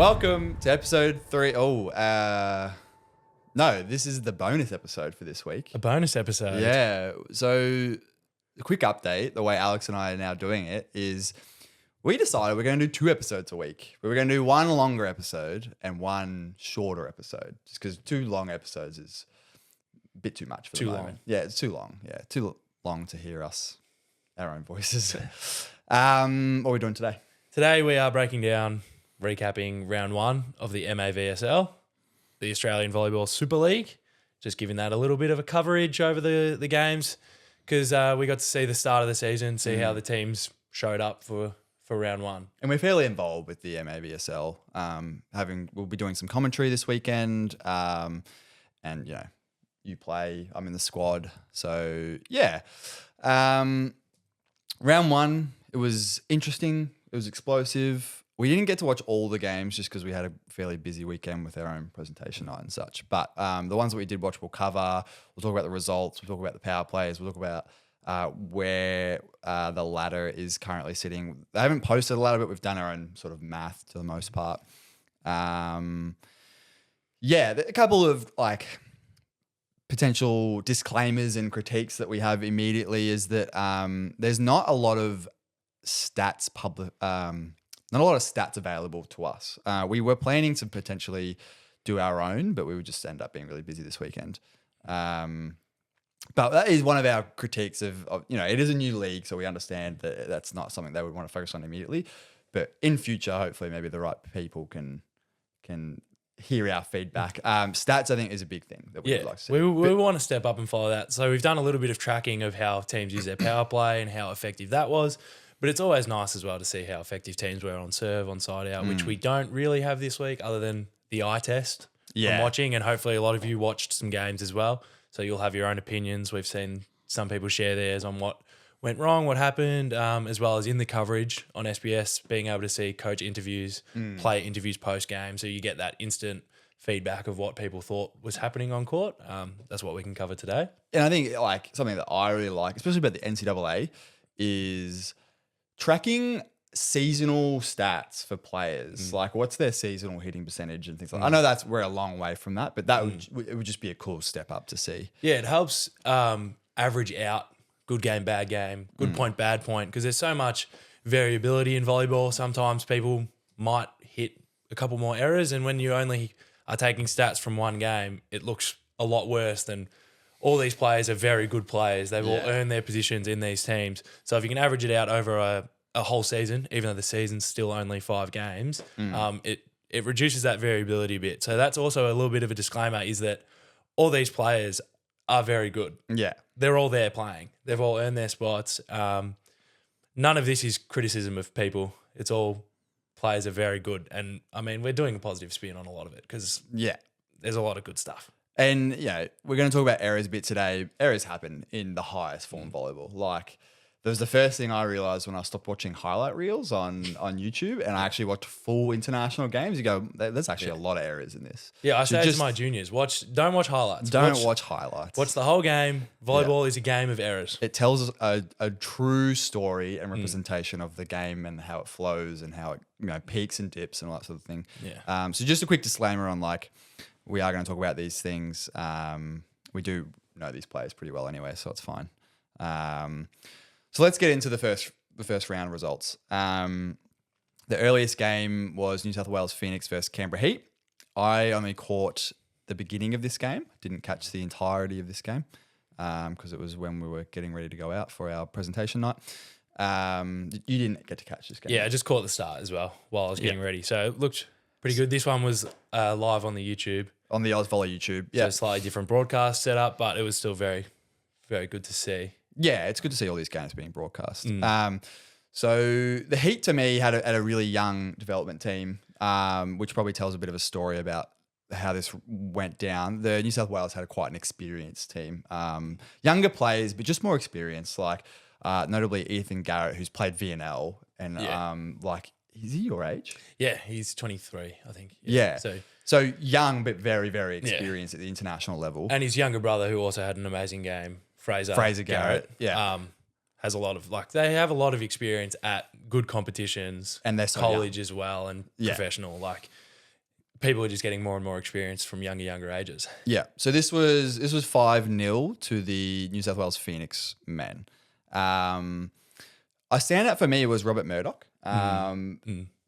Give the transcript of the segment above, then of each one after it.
Welcome to episode 3. No, this is the bonus episode for this week. A bonus episode. Yeah. So, a quick update. The way Alex and I are now doing it is we decided we're going to do 2 episodes a week. We were going to do one longer episode and one shorter episode, just because 2 long episodes is a bit too much for the moment. Long. Yeah, it's too long. Yeah, too long to hear our own voices. What are we doing today? Today we are breaking down, recapping round 1 of the MAVSL, the Australian Volleyball Super League. Just giving that a little bit of a coverage over the games because we got to see the start of the season, see how the teams showed up for round 1. And we're fairly involved with the MAVSL. We'll be doing some commentary this weekend, and you play. I'm in the squad, so yeah. Round 1, it was interesting. It was explosive. We didn't get to watch all the games just because we had a fairly busy weekend with our own presentation night and such. But the ones that we did watch, we'll cover. We'll talk about the results. We'll talk about the power plays. We'll talk about where the ladder is currently sitting. I haven't posted a ladder, but we've done our own sort of math to the most part. A couple of potential disclaimers and critiques that we have immediately is that there's not a lot of stats not a lot of stats available to us. We were planning to potentially do our own, but we would just end up being really busy this weekend. But that is one of our critiques of it is a new league, so we understand that that's not something they would want to focus on immediately. But in future, hopefully, maybe the right people can hear our feedback. Stats, I think, is a big thing that we would like to see. We want to step up and follow that. So we've done a little bit of tracking of how teams use their power play and how effective that was. But it's always nice as well to see how effective teams were on serve, on side out, which we don't really have this week other than the eye test from watching. And hopefully a lot of you watched some games as well. So you'll have your own opinions. We've seen some people share theirs on what went wrong, what happened, as well as in the coverage on SBS, being able to see coach interviews, player interviews post-game. So you get that instant feedback of what people thought was happening on court. That's what we can cover today. And I think something that I really like, especially about the NCAA, is tracking seasonal stats for players. Like what's their seasonal hitting percentage and things like that. I know we're a long way from that, but it would just be a cool step up to see. Yeah, it helps average out good game, bad game, good point, bad point, because there's so much variability in volleyball. Sometimes people might hit a couple more errors, and when you only are taking stats from one game, it looks a lot worse than all these players are very good players. They've all earned their positions in these teams. So if you can average it out over a whole season, even though the season's still only 5 games, it reduces that variability a bit. So that's also a little bit of a disclaimer, is that all these players are very good. Yeah. They're all there playing. They've all earned their spots. None of this is criticism of people. It's all players are very good. And, I mean, we're doing a positive spin on a lot of it because there's a lot of good stuff. And, we're going to talk about errors a bit today. Errors happen in the highest form volleyball. That was the first thing I realized when I stopped watching highlight reels on YouTube and I actually watched full international games. You go, there's actually a lot of errors in this. Yeah, I say to my juniors, don't watch highlights. Don't watch highlights. Watch the whole game. Volleyball is a game of errors. It tells a true story and representation of the game and how it flows and how it peaks and dips and all that sort of thing. Yeah. So just a quick disclaimer on we are going to talk about these things. We do know these players pretty well anyway, so it's fine. So let's get into the first round results. The earliest game was New South Wales Phoenix versus Canberra Heat. I only caught the beginning of this game. Didn't catch the entirety of this game because it was when we were getting ready to go out for our presentation night. You didn't get to catch this game. Yeah, I just caught the start as well while I was getting ready. So it looked pretty good. This one was live on the YouTube. On the Oz Volley YouTube. Yeah. So slightly different broadcast setup, but it was still very, very good to see. Yeah, it's good to see all these games being broadcast. So the Heat, to me, had a really young development team, which probably tells a bit of a story about how this went down. The New South Wales had quite an experienced team. Younger players, but just more experienced, notably Ethan Garrett, who's played VNL. And is he your age? Yeah, he's 23, I think. Yeah. So young, but very, very experienced at the international level. And his younger brother, who also had an amazing game, Fraser Garrett, has a lot of they have a lot of experience at good competitions and they're so college young as well and professional. people are just getting more and more experience from younger ages. Yeah. So this was 5-0 to the New South Wales Phoenix men. A standout for me was Robert Murdoch. I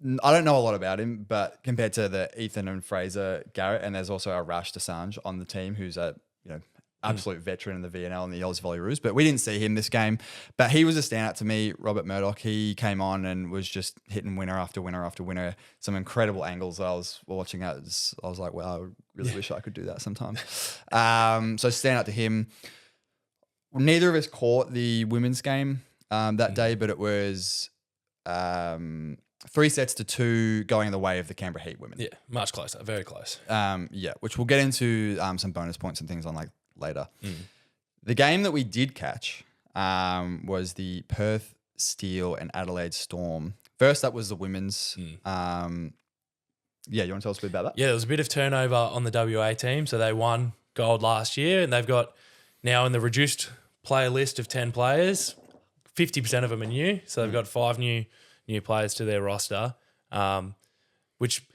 don't know a lot about him, but compared to the Ethan and Fraser Garrett, and there's also a Rash Desange on the team, who's a absolute veteran in the VNL and the Oz Volleyroos, but we didn't see him this game. But he was a standout to me, Robert Murdoch. He came on and was just hitting winner after winner after winner. Some incredible angles I was watching at. I was like, wow, I really wish I could do that sometime. So stand out to him. Neither of us caught the women's game that day, but it was 3-2 going the way of the Canberra Heat women. Yeah, much closer, very close. Which we'll get into some bonus points and things on later. The game that we did catch was the Perth Steel and Adelaide Storm. First up was the women's. You want to tell us a bit about that? Yeah, there was a bit of turnover on the WA team. So they won gold last year, and they've got now in the reduced player list of 10 players, 50% of them are new. So they've got 5 new players to their roster, which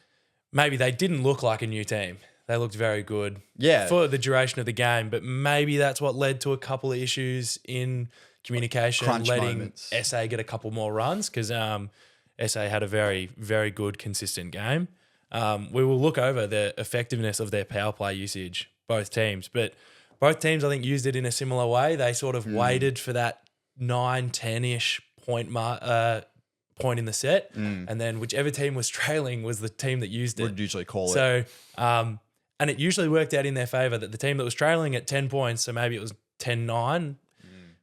maybe they didn't look like a new team. They looked very good for the duration of the game, but maybe that's what led to a couple of issues in communication, letting moments. SA get a couple more runs because SA had a very, very good, consistent game. We will look over the effectiveness of their power play usage, both teams, but both teams, I think, used it in a similar way. They sort of waited for that 9-10-ish point in the set, and then whichever team was trailing was the team that used it. Would usually call it. So, and it usually worked out in their favour that the team that was trailing at 10 points, so maybe it was 10-9,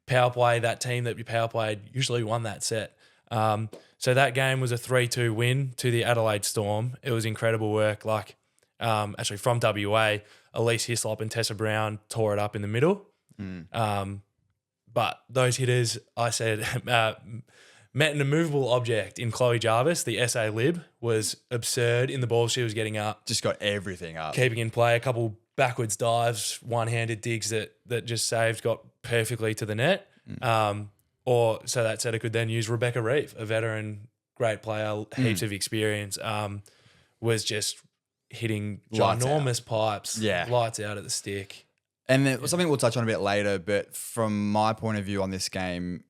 power play, that team that power played usually won that set. So that game was a 3-2 win to the Adelaide Storm. It was incredible work. Actually from WA, Elise Hislop and Tessa Brown tore it up in the middle. But those hitters, I said, met an immovable object in Chloe Jarvis. The SA lib was absurd in the ball she was getting up. Just got everything up. Keeping in play, a couple backwards dives, one-handed digs that just saved, got perfectly to the net. So that setter could then use Rebecca Reeve, a veteran, great player, heaps of experience, was just hitting ginormous pipes, lights out at the stick. And then something we'll touch on a bit later, but from my point of view on this game,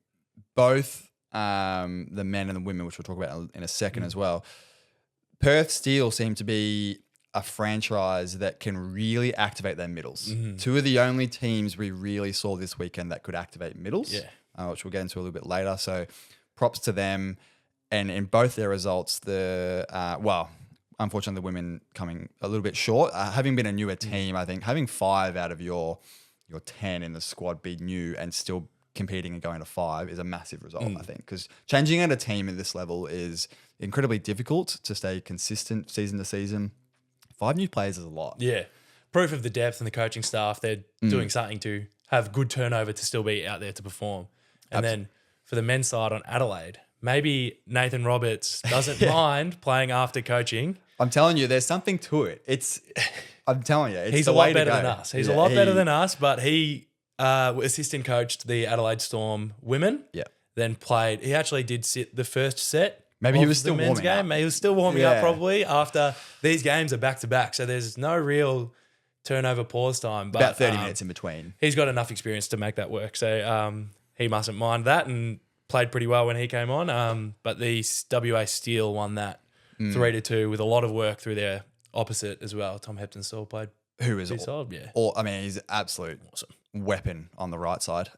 both the men and the women, which we'll talk about in a second as well, Perth Steel seem to be a franchise that can really activate their middles. Two of the only teams we really saw this weekend that could activate middles, which we'll get into a little bit later. So props to them. And in both their results, unfortunately, the women coming a little bit short. Having been a newer team, I think having 5 out of your 10 in the squad be new and still competing and going to 5 is a massive result, I think, because changing out a team at this level is incredibly difficult to stay consistent season to season. 5 new players is a lot. Yeah. Proof of the depth and the coaching staff. They're doing something to have good turnover to still be out there to perform. And then for the men's side on Adelaide, maybe Nathan Roberts doesn't mind playing after coaching. I'm telling you, there's something to it. I'm telling you, he's a lot better than us. He's a lot better than us, but he assistant coached the Adelaide Storm women. Yeah. Then played. He actually did sit the first set. Maybe he was still warming up. Maybe he was still warming up probably after these games are back to back. So there's no real turnover pause time. But, about 30 minutes in between. He's got enough experience to make that work. So he mustn't mind that and played pretty well when he came on. But the WA Steel won that 3-2 with a lot of work through their opposite as well. Tom Hepton-Stall played. Who is solid, he's an absolute weapon on the right side.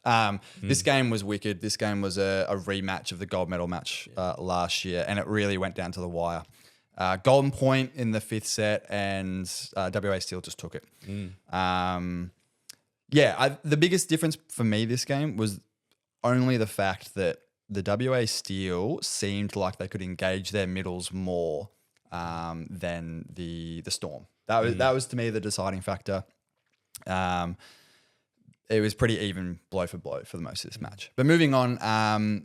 This game was wicked. This game was a rematch of the gold medal match last year, and it really went down to the wire. Golden point in the 5th set, and WA Steel just took it. The biggest difference for me this game was only the fact that the WA Steel seemed like they could engage their middles more than the Storm. That was to me the deciding factor. It was pretty even blow for blow for the most of this match. But moving on,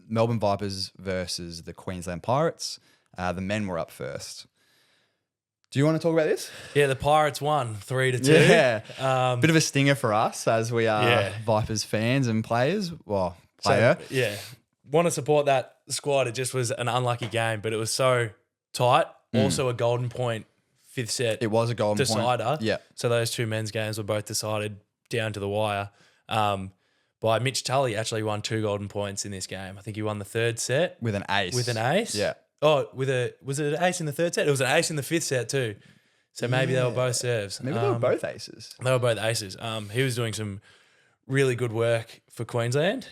Melbourne Vipers versus the Queensland Pirates. The men were up first. Do you want to talk about this? Yeah, the Pirates won 3-2. Yeah, bit of a stinger for us as we are Vipers fans and players. Well, player. So, want to support that squad. It just was an unlucky game, but it was so tight. Also a golden point fifth set. It was a golden decider. point. Yeah. So those two men's games were both decided down to the wire. By Mitch Tully actually won 2 golden points in this game. I think he won the third set. With an ace. Yeah. Oh, was it an ace in the third set? It was an ace in the fifth set too. So maybe they were both serves. Maybe they were both aces. They were both aces. He was doing some really good work for Queensland.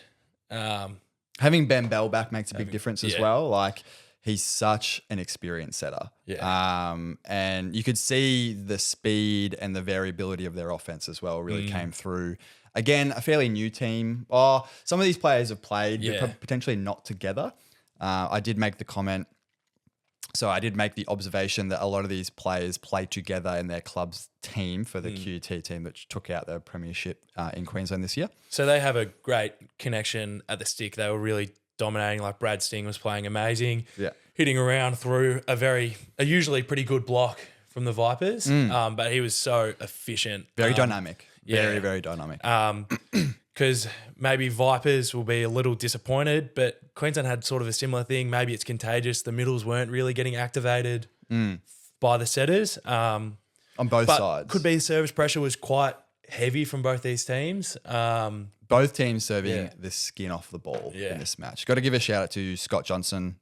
Having Ben Bell back makes a big difference as well. Like, he's such an experienced setter. Yeah. And you could see the speed and the variability of their offense as well really came through. Again, a fairly new team. Some of these players have played, but potentially not together. I did make the comment. So I did make the observation that a lot of these players play together in their club's team for the QT team that took out the premiership in Queensland this year. So they have a great connection at the stick. They were really dominating. Like Brad Sting was playing amazing, hitting around through a usually pretty good block from the Vipers, but he was so efficient. Very dynamic. Very, very dynamic. Because maybe Vipers will be a little disappointed, but Queensland had sort of a similar thing. Maybe it's contagious. The middles weren't really getting activated by the setters. On both sides. Could be service pressure was quite heavy from both these teams. Both teams serving the skin off the ball in this match. Got to give a shout out to Scott Johnson.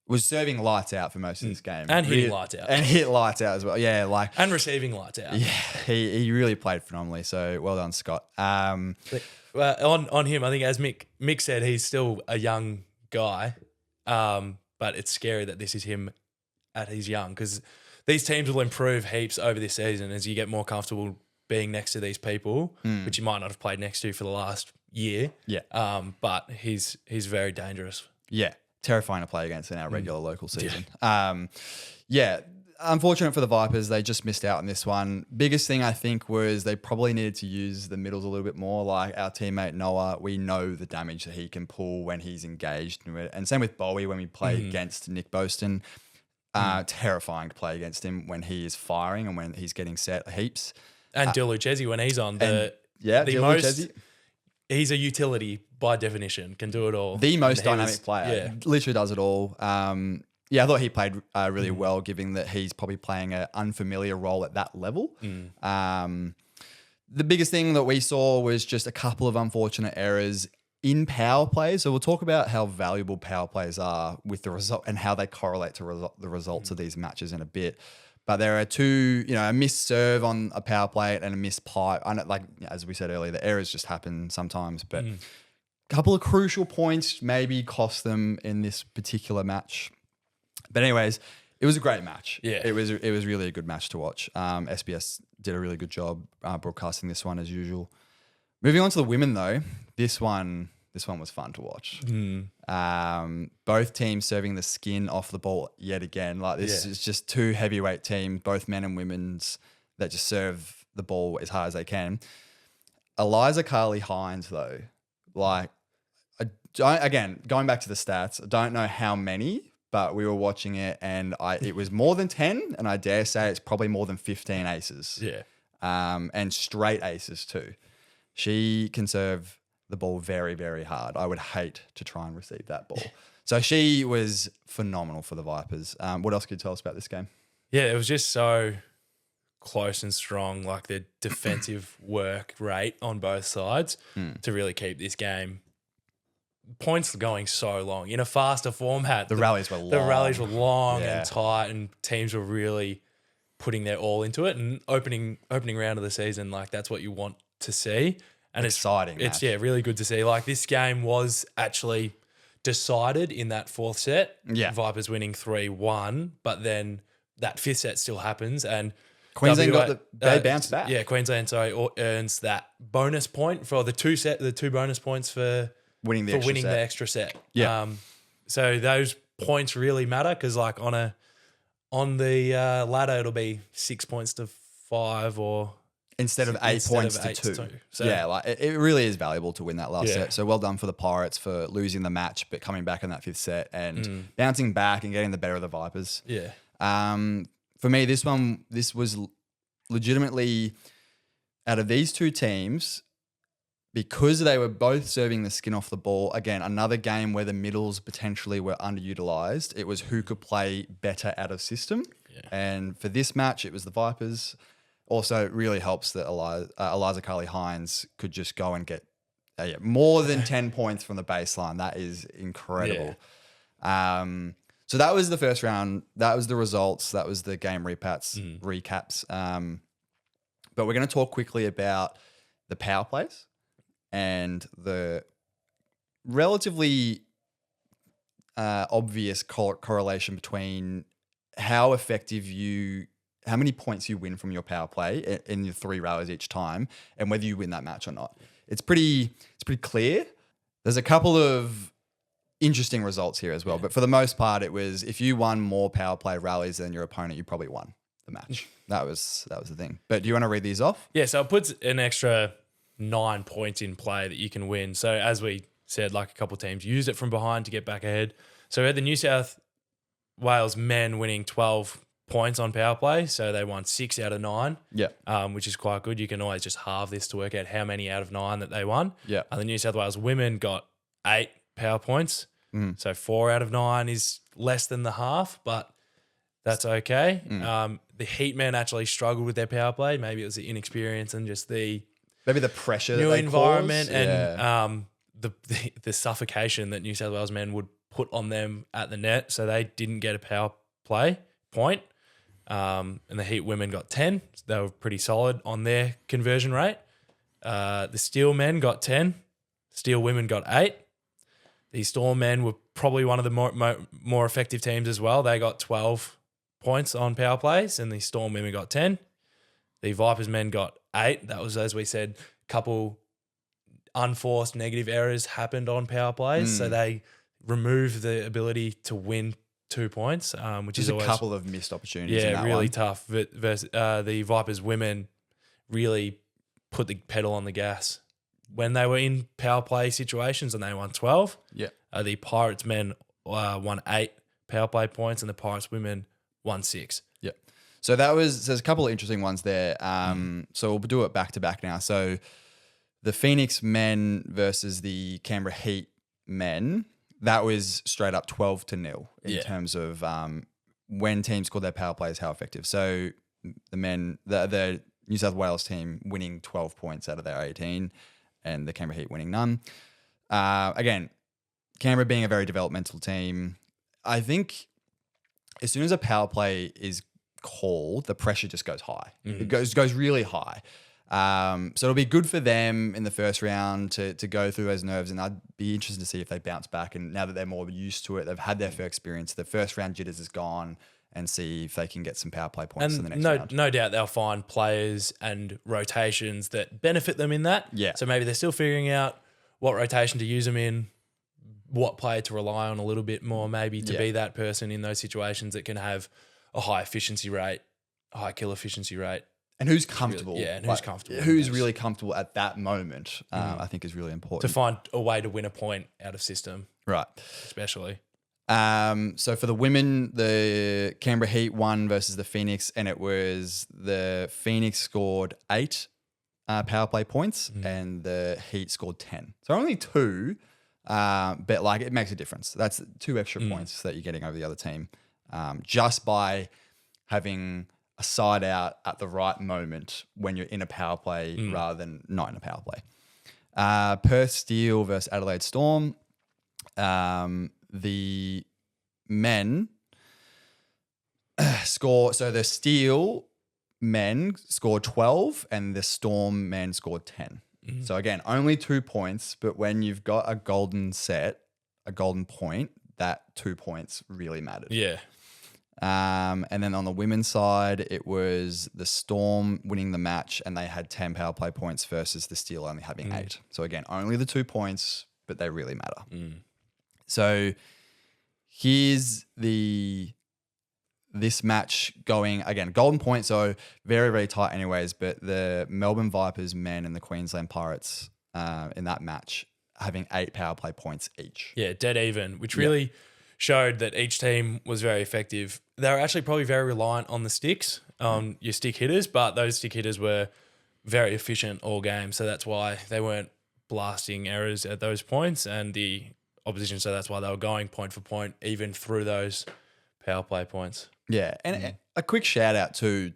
Was serving lights out for most of this game. And hitting lights out. And hit lights out as well. Yeah, and receiving lights out. Yeah, he really played phenomenally. So well done, Scott. On him, I think as Mick said, he's still a young guy, but it's scary that this is him at his young, because these teams will improve heaps over this season as you get more comfortable being next to these people, which you might not have played next to for the last year. Yeah. But he's very dangerous. Yeah. Terrifying to play against in our regular local season. Unfortunate for the Vipers. They just missed out on this one. Biggest thing I think was they probably needed to use the middles a little bit more. Like our teammate Noah, we know the damage that he can pull when he's engaged. And same with Bowie when we play against Nick Boston. Terrifying to play against him when he is firing and when he's getting set heaps. And Diluchesi when he's on. He's a utility by definition, can do it all. The most dynamic player. Literally does it all. I thought he played really well, given that he's probably playing an unfamiliar role at that level. The biggest thing that we saw was just a couple of unfortunate errors in power plays. So we'll talk about how valuable power plays are with the result and how they correlate to the results of these matches in a bit. But there are two, a missed serve on a power play and a missed pipe. I know, like as we said earlier, the errors just happen sometimes. But a couple of crucial points maybe cost them in this particular match. But anyways, it was a great match. Yeah, it was really a good match to watch. SBS did a really good job broadcasting this one as usual. Moving on to the women though, this one was fun to watch. Both teams serving the skin off the ball yet again. Like this is just two heavyweight teams, both men and women's, that just serve the ball as hard as they can. Eliza Carly-Hines though, again, going back to the stats, I don't know how many, but we were watching it and it was more than 10, and I dare say it's probably more than 15 aces. Yeah. And straight aces too. She can serve the ball very, very hard. I would hate to try and receive that ball. So she was phenomenal for the Vipers. What else could you tell us about this game? Yeah, it was just so close and strong, like the defensive work rate on both sides to really keep this game. Points going so long. In a faster format, the rallies were long. The rallies were long and tight, and teams were really putting their all into it. And opening round of the season, like that's what you want to see. And exciting. It's really good to see. Like this game was actually decided in that fourth set. Yeah. Vipers winning 3-1, but then that fifth set still happens and Queensland they bounced back. Yeah, Queensland earns that bonus point for the two bonus points for winning the extra set. Yeah. So those points really matter because like on the ladder it'll be 6 points to 5 or Instead of 8 points to 2. So like it really is valuable to win that last set. So well done for the Pirates for losing the match, but coming back in that fifth set and bouncing back and getting the better of the Vipers. Yeah. For me, this was legitimately out of these two teams, because they were both serving the skin off the ball. Again, another game where the middles potentially were underutilized. It was who could play better out of system. And for this match, it was the Vipers. Also, it really helps that Eliza Carly-Hines could just go and get more than 10 points from the baseline. That is incredible. So that was the first round. That was the results. That was the game recaps. But we're going to talk quickly about the power plays and the relatively obvious correlation between how many points you win from your power play in your 3 rallies each time and whether you win that match or not. It's pretty clear. There's a couple of interesting results here as well, but for the most part, it was if you won more power play rallies than your opponent, you probably won the match. That was the thing. But do you want to read these off? Yeah, so it puts an extra 9 points in play that you can win. So as we said, like a couple of teams used it from behind to get back ahead. So we had the New South Wales men winning 12 points on power play. So they won 6 out of 9, which is quite good. You can always just halve this to work out how many out of 9 that they won. Yeah. And the New South Wales women got 8 power points. So 4 out of 9 is less than the half, but that's okay. The Heat men actually struggled with their power play. Maybe it was the inexperience and just the pressure new that they environment cause. and the suffocation that New South Wales men would put on them at the net. So they didn't get a power play point. And the Heat women got 10. So they were pretty solid on their conversion rate. The Steel men got 10. Steel women got 8. The Storm men were probably one of the more effective teams as well. They got 12 points on power plays, and the Storm women got 10. The Vipers men got 8. That was, as we said, a couple unforced negative errors happened on power plays, so they removed the ability to win 2 points, which is always a couple of missed opportunities. Yeah, in that really one. tough. Versus, the Vipers women really put the pedal on the gas when they were in power play situations, and they won 12. Yeah. The Pirates men won 8 power play points, and the Pirates women won 6. Yeah. So there's a couple of interesting ones there. So we'll do it back to back now. So the Phoenix men versus the Canberra Heat men, that was straight up 12-0 in terms of when teams scored their power plays, how effective. So the men, the New South Wales team winning 12 points out of their 18 and the Canberra Heat winning none. Again, Canberra being a very developmental team, I think as soon as a power play is called, the pressure just goes high. It goes really high. So it'll be good for them in the first round to go through those nerves, and I'd be interested to see if they bounce back. And now that they're more used to it, they've had their fair experience, the first round jitters is gone, and see if they can get some power play points in the next round. No doubt they'll find players and rotations that benefit them in that. Yeah. So maybe they're still figuring out what rotation to use them in, what player to rely on a little bit more, maybe to be that person in those situations that can have a high efficiency rate, a high kill efficiency rate. And who's comfortable. Who's comfortable. Who's really comfortable at that moment, I think is really important. To find a way to win a point out of system. Right. Especially. So for the women, the Canberra Heat won versus the Phoenix, and it was the Phoenix scored 8 power play points and the Heat scored 10. So only 2, but like it makes a difference. That's 2 extra points that you're getting over the other team just by having a side out at the right moment when you're in a power play rather than not in a power play. Perth Steel versus Adelaide Storm. The men score, so the Steel men scored 12 and the Storm men scored 10. So again, only 2 points, but when you've got a golden set, a golden point, that 2 points really mattered. Yeah. And then on the women's side, it was the Storm winning the match and they had 10 power play points versus the Steel only having 8. So again, only the 2 points, but they really matter. So here's this match going, again, golden point, so very, very tight anyways, but the Melbourne Vipers men and the Queensland Pirates in that match having 8 power play points each. Yeah, dead even, which really showed that each team was very effective. They were actually probably very reliant on the sticks, on your stick hitters, but those stick hitters were very efficient all game, so that's why they weren't blasting errors at those points, and the opposition, so that's why they were going point for point even through those power play points. Yeah, and a quick shout out to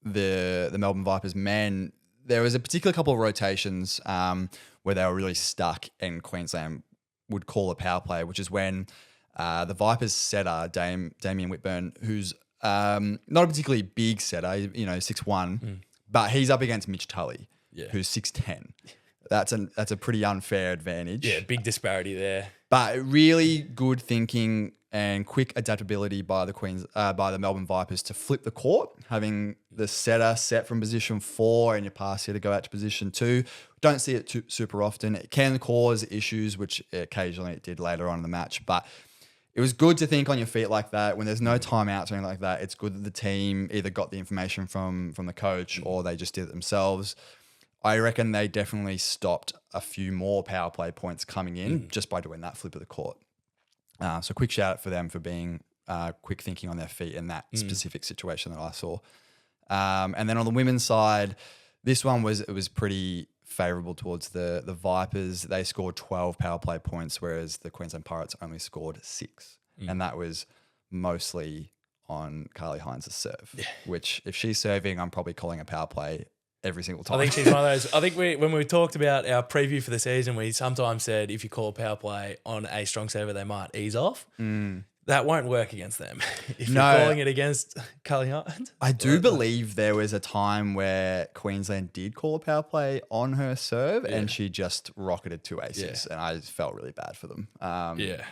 the Melbourne Vipers men. There was a particular couple of rotations where they were really stuck, and Queensland would call a power play, which is when the Vipers setter Damien Whitburn, who's not a particularly big setter, 6'1", but he's up against Mitch Tully, who's 6'10". That's a pretty unfair advantage. Yeah, big disparity there. But really good thinking and quick adaptability by the Melbourne Vipers to flip the court, having the setter set from position 4 and your pass hitter go out to position 2. Don't see it super often. It can cause issues, which occasionally it did later on in the match. But it was good to think on your feet like that. When there's no timeouts or anything like that, it's good that the team either got the information from the coach or they just did it themselves. I reckon they definitely stopped a few more power play points coming in just by doing that flip of the court. So quick shout out for them for being quick thinking on their feet in that specific situation that I saw. And then on the women's side, this one was pretty favourable towards the Vipers. They scored 12 power play points, whereas the Queensland Pirates only scored 6. And that was mostly on Carly Hines' serve, which if she's serving, I'm probably calling a power play every single time. I think she's one of those. I think when we talked about our preview for the season, we sometimes said if you call a power play on a strong server, they might ease off. That won't work against them. If you're calling it against Carly Hines. I do believe there was a time where Queensland did call a power play on her serve and she just rocketed 2 aces and I felt really bad for them.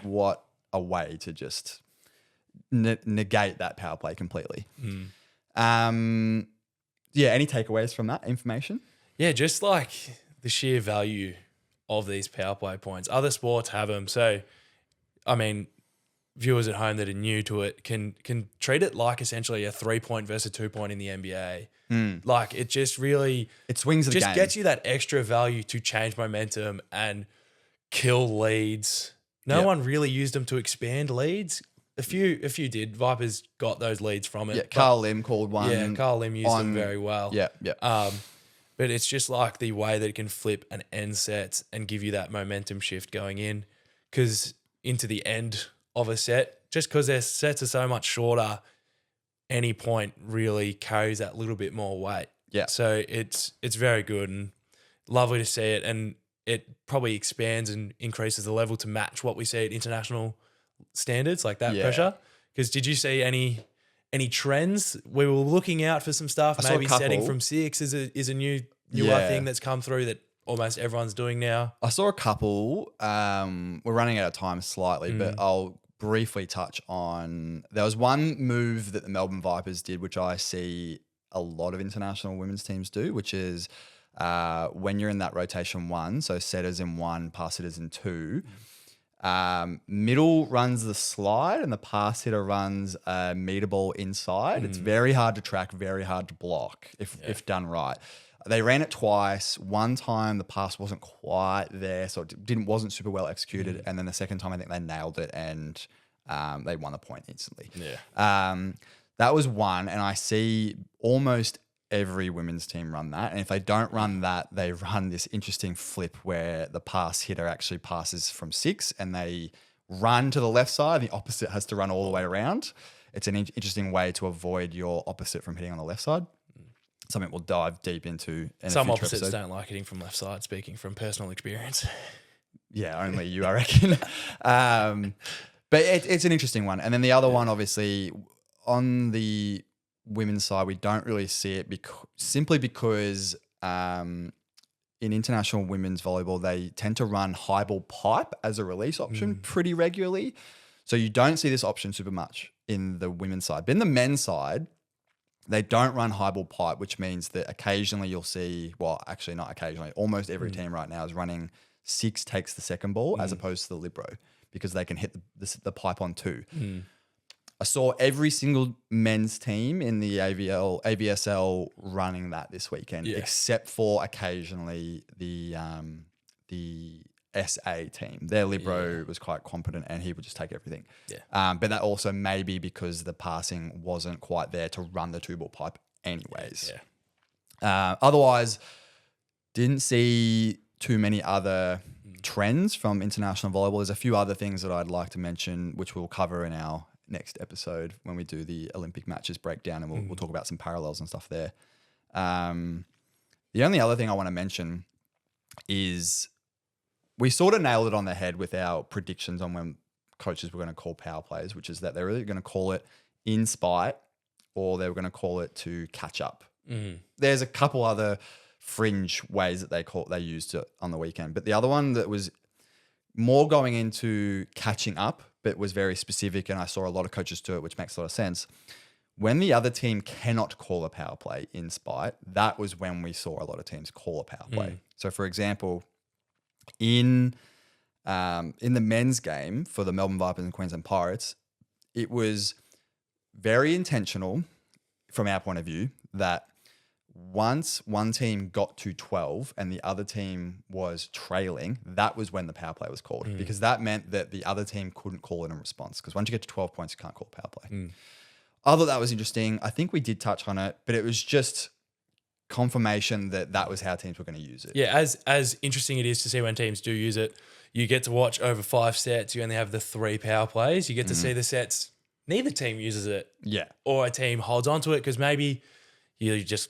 What a way to just negate that power play completely. Any takeaways from that information? Yeah, just like the sheer value of these power play points. Other sports have them. So, I mean, viewers at home that are new to it can treat it like essentially a 3-point versus a 2-point in the NBA. Like it just really... It swings the game. Just gets you that extra value to change momentum and kill leads. No one really used them to expand leads. A few did. Vipers got those leads from it. Yeah, Carl Lim called one. Yeah, Carl Lim used them very well. Yeah. But it's just like the way that it can flip and end sets and give you that momentum shift going in. Because into the end of a set, just because their sets are so much shorter, any point really carries that little bit more weight. Yeah. So it's very good and lovely to see it. And it probably expands and increases the level to match what we see at international standards, like that pressure. Because did you see any trends? We were looking out for some stuff. Maybe setting from 6 is a newer thing that's come through that almost everyone's doing now. I saw a couple. We're running out of time slightly, but I'll briefly touch on. There was one move that the Melbourne Vipers did, which I see a lot of international women's teams do, which is when you're in that rotation 1, so setters in 1, pass hitters in 2. Middle runs the slide and the pass hitter runs a meter ball inside. It's very hard to track, very hard to block if done right. They ran it twice. One time the pass wasn't quite there, so it wasn't super well executed. And then the second time I think they nailed it and they won the point instantly. That was one, and I see almost every women's team run that. And if they don't run that, they run this interesting flip where the pass hitter actually passes from 6 and they run to the left side. The opposite has to run all the way around. It's an interesting way to avoid your opposite from hitting on the left side. Something we'll dive deep into in Some a future opposites episode. don't like hitting from left side, speaking from personal experience. Yeah, only you, I reckon. But it's an interesting one. And then the other one, obviously, on the women's side, we don't really see it simply because in international women's volleyball, they tend to run high ball pipe as a release option pretty regularly. So you don't see this option super much in the women's side. But in the men's side, they don't run high ball pipe, which means that occasionally you'll see, well, actually not occasionally, almost every team right now is running 6 takes the second ball as opposed to the libero because they can hit the pipe on 2. I saw every single men's team in the AVSL running that this weekend, except for occasionally the SA team. Their libero was quite competent and he would just take everything. But that also may be because the passing wasn't quite there to run the 2-ball pipe anyways. Otherwise, didn't see too many other trends from international volleyball. There's a few other things that I'd like to mention, which we'll cover in our next episode when we do the Olympic matches breakdown, and we'll talk about some parallels and stuff there. The only other thing I want to mention is we sort of nailed it on the head with our predictions on when coaches were going to call power plays, which is that they're really going to call it in spite or they were going to call it to catch up. There's a couple other fringe ways that they used it on the weekend, but the other one that was more going into catching up, but was very specific, and I saw a lot of coaches do it, which makes a lot of sense. When the other team cannot call a power play in spite, that was when we saw a lot of teams call a power play. So, for example, in the men's game for the Melbourne Vipers and Queensland Pirates, it was very intentional from our point of view that once one team got to 12 and the other team was trailing, that was when the power play was called, because that meant that the other team couldn't call it in response, because once you get to 12 points, you can't call a power play. I thought that was interesting. I think we did touch on it, but it was just confirmation that that was how teams were going to use it. Yeah, as interesting it is to see when teams do use it, you get to watch over 5 sets. You only have the 3 power plays. You get to see the sets. Neither team uses it. Yeah. Or a team holds on to it because maybe you just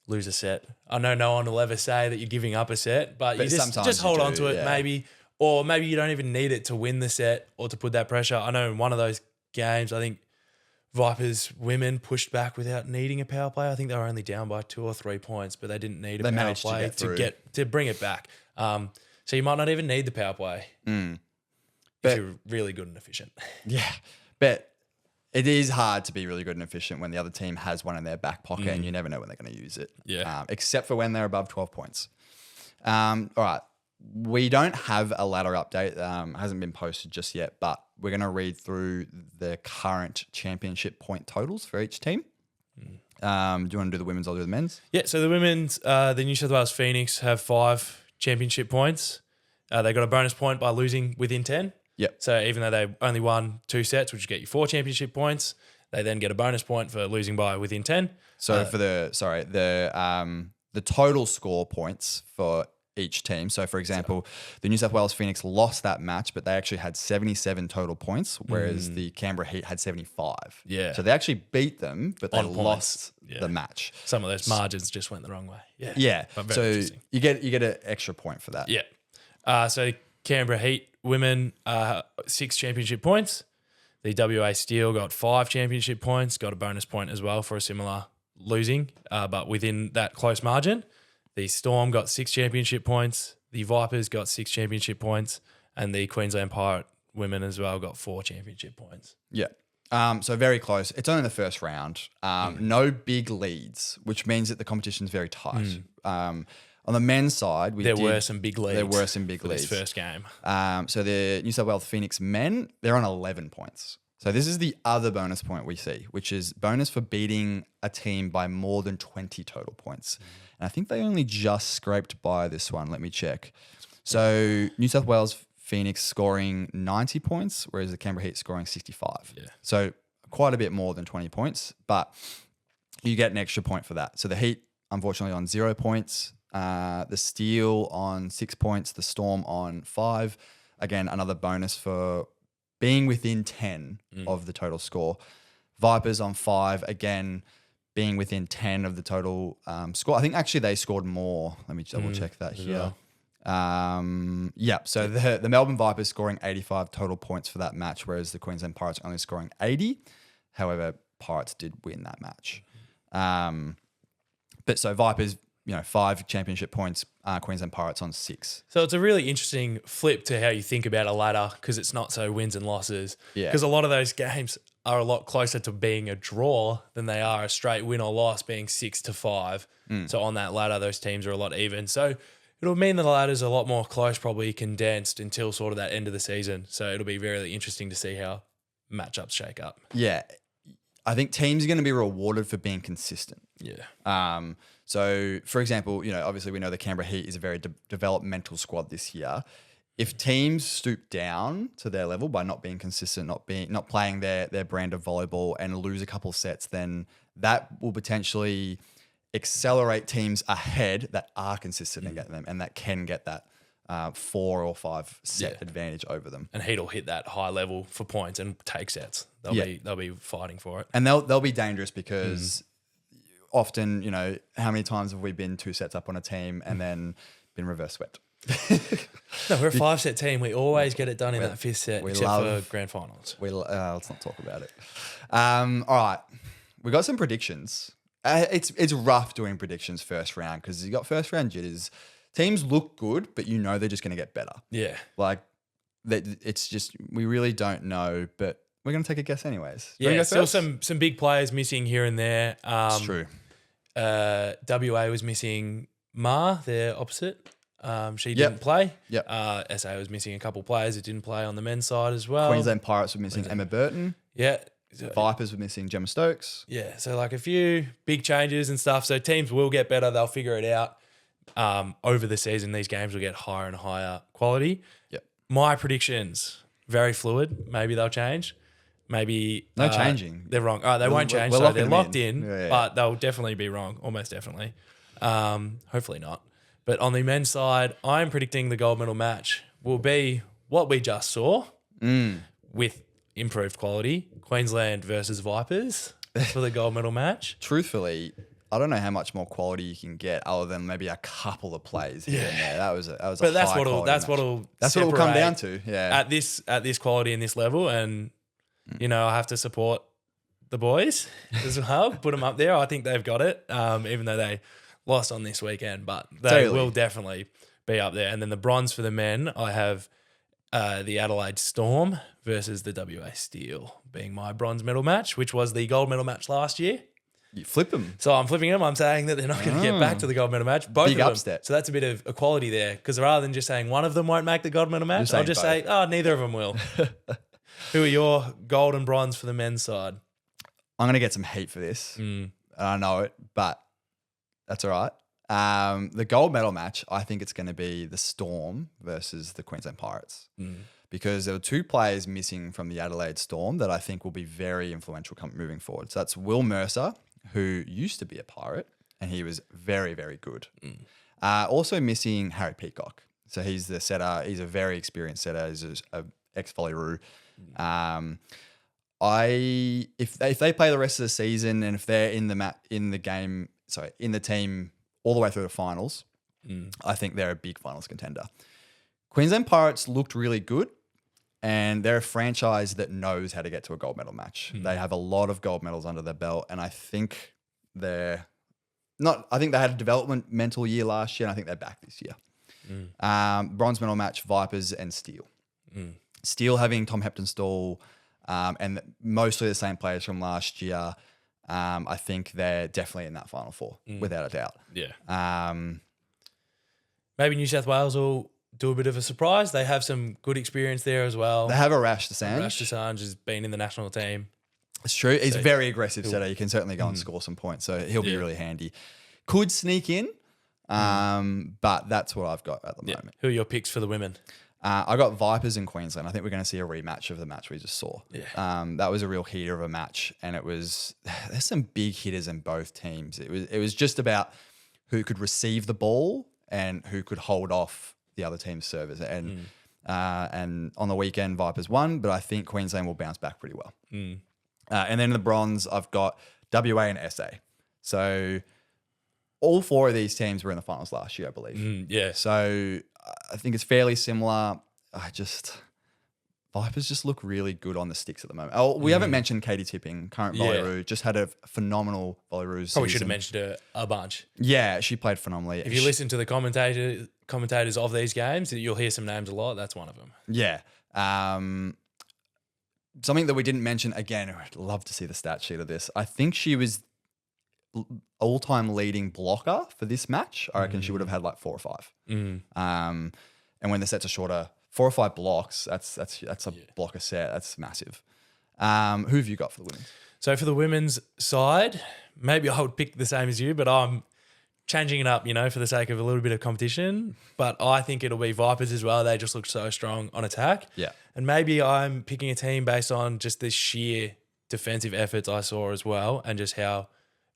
lose a set. I know no one will ever say that you're giving up a set, but you just hold on to it maybe. Or maybe you don't even need it to win the set or to put that pressure. I know in one of those games, I think Vipers women pushed back without needing a power play. I think they were only down by 2 or 3 points, but they didn't need a power play to bring it back. So you might not even need the power play if you're really good and efficient. Yeah, but it is hard to be really good and efficient when the other team has one in their back pocket and you never know when they're going to use it. Yeah. Except for when they're above 12 points. All right. We don't have a ladder update. Hasn't been posted just yet, but we're going to read through the current championship point totals for each team. Do you want to do the women's? I'll do the men's. Yeah, so the women's, the New South Wales Phoenix have 5 championship points. They got a bonus point by losing within 10. Yep. So even though they only won 2 sets, which get you 4 championship points, they then get a bonus point for losing by within 10. So for the total score points for each team. So, for example, the New South Wales Phoenix lost that match, but they actually had 77 total points, whereas the Canberra Heat had 75. Yeah. So they actually beat them, but they lost the match. Some of those margins just went the wrong way. Yeah. Yeah. But So you get an extra point for that. Yeah. So Canberra Heat women 6 championship points. The WA Steel got 5 championship points, got a bonus point as well for a similar losing, but within that close margin. The Storm got 6 championship points. The Vipers got 6 championship points. And the Queensland Pirate women as well got 4 championship points. Yeah. So very close. It's only the first round. No big leads, which means that the competition is very tight. On the men's side, there were some big leads. This first game. So the New South Wales Phoenix men, they're on 11 points. So this is the other bonus point we see, which is bonus for beating a team by more than 20 total points. And I think they only just scraped by this one. Let me check. So New South Wales Phoenix scoring 90 points, whereas the Canberra Heat scoring 65. Yeah. So quite a bit more than 20 points, but you get an extra point for that. So the Heat, unfortunately, on 0 points. The Steel on 6 points. The Storm on 5. Again, another bonus for being within 10 of the total score. Vipers on 5, again, being within 10 of the total score. I think actually they scored more. Let me double check that here. So the Melbourne Vipers scoring 85 total points for that match, whereas the Queensland Pirates only scoring 80. However, Pirates did win that match. But so Vipers, 5 championship points, Queensland Pirates on 6. So it's a really interesting flip to how you think about a ladder, because it's not so wins and losses. Yeah. Because a lot of those games are a lot closer to being a draw than they are a straight win or loss being 6-5. So on that ladder, those teams are a lot even. So it'll mean that the ladder's a lot more close, probably condensed until sort of that end of the season. So it'll be really interesting to see how matchups shake up. Yeah. I think teams are going to be rewarded for being consistent. Yeah. So, for example, obviously we know the Canberra Heat is a very developmental squad this year. If teams stoop down to their level by not being consistent, not playing their brand of volleyball and lose a couple sets, then that will potentially accelerate teams ahead that are consistent and get them, and that can get that 4 or 5 set advantage over them. And Heat'll hit that high level for points and take sets. They'll be fighting for it. And they'll be dangerous because often, how many times have we been 2 sets up on a team and then been reverse swept? No, we're a 5-set team. We always get it done in that 5th set, except for grand finals. Let's not talk about it. All right, we got some predictions. It's rough doing predictions first round because you got first round jitters. Teams look good, but they're just going to get better. Yeah, it's just we really don't know, but we're going to take a guess anyways. Yeah, still some big players missing here and there. It's true. WA was missing their opposite. She didn't play. Yep. SA was missing a couple players that didn't play on the men's side as well. Queensland Pirates were missing Emma Burton. Yeah. Vipers were missing Gemma Stokes. Yeah. So a few big changes and stuff. So teams will get better. They'll figure it out. Over the season, these games will get higher and higher quality. Yep. My predictions, very fluid. Maybe they'll change. Maybe no changing. They're wrong. They won't change. So they're locked in, but they'll definitely be wrong. Almost definitely. Hopefully not. But on the men's side, I'm predicting the gold medal match will be what we just saw with improved quality. Queensland versus Vipers for the gold medal match. Truthfully, I don't know how much more quality you can get other than maybe a couple of plays here and there. That was but that's what it'll come down to. Yeah. At this quality and this level, and I have to support the boys as well. Put them up there. I think they've got it. Even though they lost on this weekend, but they will definitely be up there. And then the bronze for the men, I have the Adelaide Storm versus the WA Steel being my bronze medal match, which was the gold medal match last year. You flip them. So I'm flipping them. I'm saying that they're not going to get back to the gold medal match. Both Big of them. upset. So that's a bit of equality there, because rather than just saying one of them won't make the gold medal match, I'll just say, neither of them will. Who are your gold and bronze for the men's side? I'm going to get some heat for this. I know it, but that's all right. The gold medal match, I think it's going to be the Storm versus the Queensland Pirates because there were 2 players missing from the Adelaide Storm that I think will be very influential moving forward. So that's Will Mercer, who used to be a Pirate, and he was very, very good. Also missing Harry Peacock. So he's the setter. He's a very experienced setter. He's an ex-volleyroo. If they play the rest of the season and if they're in the team all the way through the finals, I think they're a big finals contender. Queensland Pirates looked really good, and they're a franchise that knows how to get to a gold medal match. They have a lot of gold medals under their belt, and I think I think they had a developmental year last year, and I think they're back this year. Bronze medal match, Vipers and Steel. Steel having Tom Heptonstall and mostly the same players from last year. I think they're definitely in that Final Four, without a doubt. Yeah. Maybe New South Wales will do a bit of a surprise. They have some good experience there as well. They have Arash Desange. Arash Desange has been in the national team. It's true. He's a very aggressive setter. You can certainly go and score some points, so he'll be really handy. Could sneak in, but that's what I've got at the moment. Who are your picks for the women? I got Vipers in Queensland. I think we're going to see a rematch of the match we just saw. Yeah. That was a real heater of a match, and there's some big hitters in both teams. It was just about who could receive the ball and who could hold off the other team's servers. And on the weekend, Vipers won, but I think Queensland will bounce back pretty well. And then in the bronze, I've got WA and SA. So all 4 of these teams were in the finals last year, I believe. So I think it's fairly similar. Vipers just look really good on the sticks at the moment. Oh, we haven't mentioned Katie Tipping, current volleyroo, just had a phenomenal volleyroo season. Probably should have mentioned her a bunch. Yeah, she played phenomenally. If you listen to the commentators of these games, you'll hear some names a lot. That's one of them. Yeah. Something that we didn't mention, again, I'd love to see the stat sheet of this. I think she was all-time leading blocker for this match. I reckon she would have had like 4 or 5. And when the sets are shorter, 4 or 5 blocks, that's a block a set. That's massive. Who have you got for the women? So for the women's side, maybe I would pick the same as you, but I'm changing it up, for the sake of a little bit of competition. But I think it'll be Vipers as well. They just look so strong on attack. Yeah. And maybe I'm picking a team based on just the sheer defensive efforts I saw as well, and just how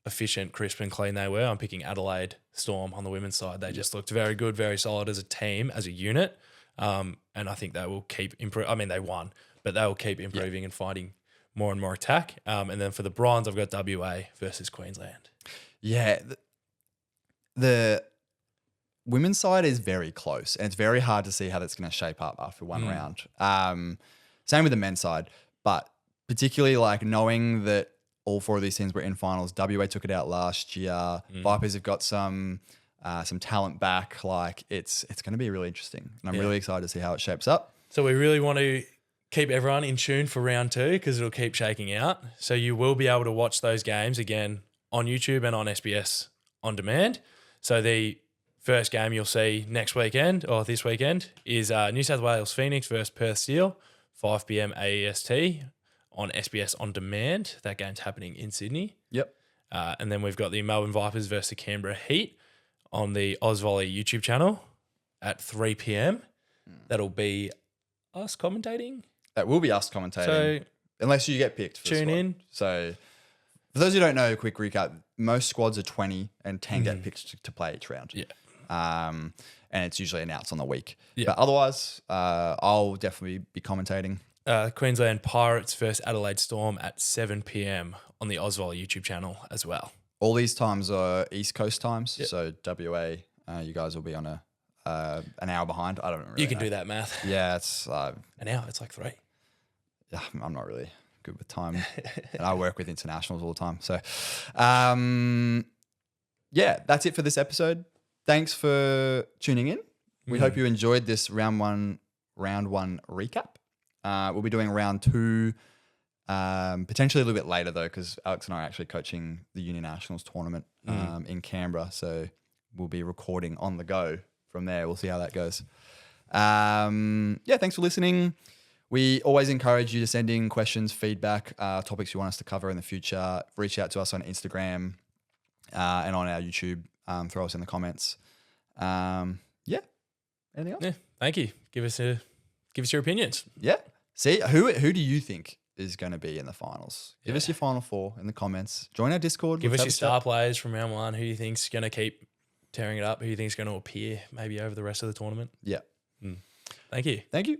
efficient, crisp and clean they were. I'm picking Adelaide Storm on the women's side. They just looked very good, very solid as a team, as a unit. And I think they will keep improving. I mean, they won, but they will keep improving and finding more and more attack. And then for the bronze, I've got WA versus Queensland. Yeah. The women's side is very close, and it's very hard to see how that's going to shape up after one round. Same with the men's side, but particularly like knowing that all 4 of these teams were in finals. WA took it out last year. Vipers have got some talent back. Like it's going to be really interesting, and I'm really excited to see how it shapes up. So we really want to keep everyone in tune for round 2 because it'll keep shaking out. So you will be able to watch those games again on YouTube and on SBS on demand. So the first game you'll see next weekend or this weekend is New South Wales Phoenix versus Perth Steel, 5 p.m. AEST on SBS on demand. That game's happening in Sydney. Yep. And then we've got the Melbourne Vipers versus the Canberra Heat on the AusVolley YouTube channel at 3 p.m. That'll be us commentating. That will be us commentating. So unless you get picked for tune in. So for those who don't know, a quick recap, most squads are 20 and 10 get picked to play each round. Yeah. And it's usually announced on the week. Yeah. But otherwise, I'll definitely be commentating. Queensland Pirates versus Adelaide Storm at 7 p.m. on the AusVolley YouTube channel as well. All these times are East Coast times. Yep. So WA, you guys will be on an hour behind. I don't really You can know. do that math. Yeah, it's an hour. It's like 3. Yeah, I'm not really good with time. And I work with internationals all the time. So, yeah, that's it for this episode. Thanks for tuning in. We hope you enjoyed this round one recap. We'll be doing round 2 potentially a little bit later though, because Alex and I are actually coaching the Union Nationals tournament in Canberra. So we'll be recording on the go from there. We'll see how that goes. Yeah, thanks for listening. We always encourage you to send in questions, feedback, topics you want us to cover in the future. Reach out to us on Instagram and on our YouTube. Throw us in the comments. Yeah. Anything else? Yeah. Thank you. Give us your opinions. Yeah. See, who do you think is going to be in the finals? Give us your final 4 in the comments. Join our Discord. Give us your star players from round 1. Who you think's going to keep tearing it up? Who you think's going to appear maybe over the rest of the tournament? Yeah. Thank you. Thank you.